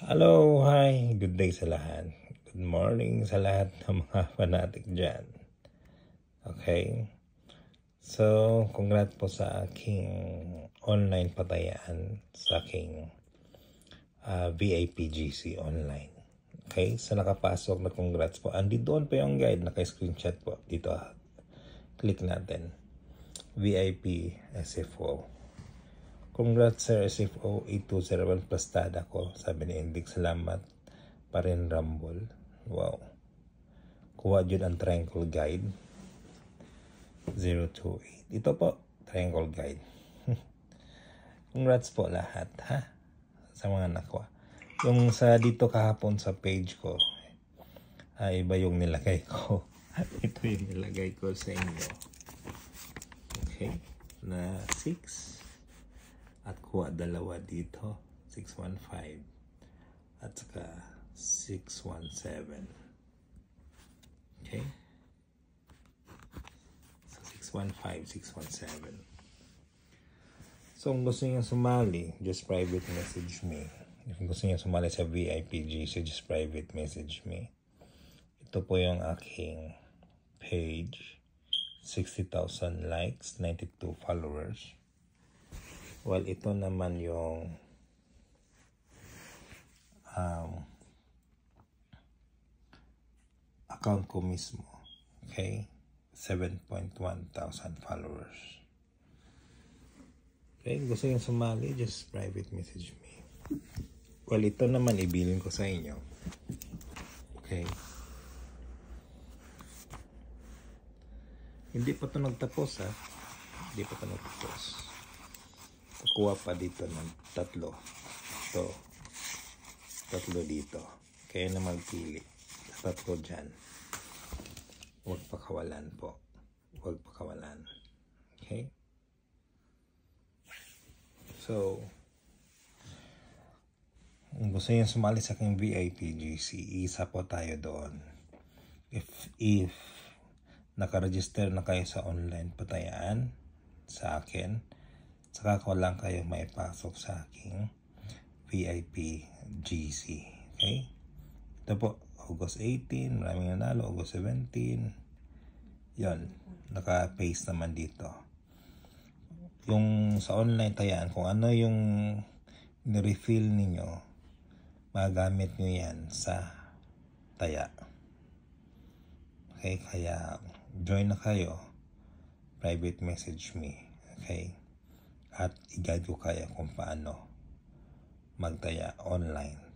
Hello, hi, good day sa lahat. Good morning sa lahat ng mga fanatic dyan. Okay? So, congrats po sa aking online patayaan sa aking VIP GC online. Okay? Sa nakapasok na congrats po. Doon po yung guide, naka-screenshot po. Dito, click natin. VIP SFO. Congrats sir SFO 8201 plastada ko. Sabi ni Indik, salamat pa rin Rumble. Wow. Kuha dyan ang triangle guide. 028. Ito po, triangle guide. Congrats po lahat ha. Sa mga nakuha. Yung sa dito kahapon sa page ko, ay iba yung nilagay ko. Ito yung nilagay ko sa inyo. Okay. Na 6. At kuha dalawa dito, 615 at saka 617. Okay? So 615, 617. So kung gusto niyo sumali, just private message me. If gusto niyo sumali sa VIP GC, just private message me. Ito po yung aking page. 60,000 likes, 92 followers. Well, ito naman yung account ko mismo. Okay? 7.1 thousand followers. Okay? Gusto yung sumali, just private message me. Well, ito naman ibilin ko sa inyo. Okay? Hindi pa ito nagtapos ha. Hindi pa ito nagtapos. Kuha pa dito ng tatlo. Ito. Tatlo dito. Kaya na magpili. Tatlo dyan. Huwag pakawalan po. Huwag pakawalan. Okay? So, kung gusto nyo sumali sa aking VIP GC, isa po tayo doon. If nakaregister na kayo sa online patayaan sa akin, saka ko lang kayo may pasok sa aking VIP GC. Okay? Ito po, August 18, maraming nanalo, August 17. Yon, naka-paste naman dito. Yung sa online tayaan, kung ano yung ni-refill ninyo, magamit nyo yan sa taya. Okay? Kaya, join na kayo. Private message me. Okay? At i-guide ko kaya kung paano magtaya online.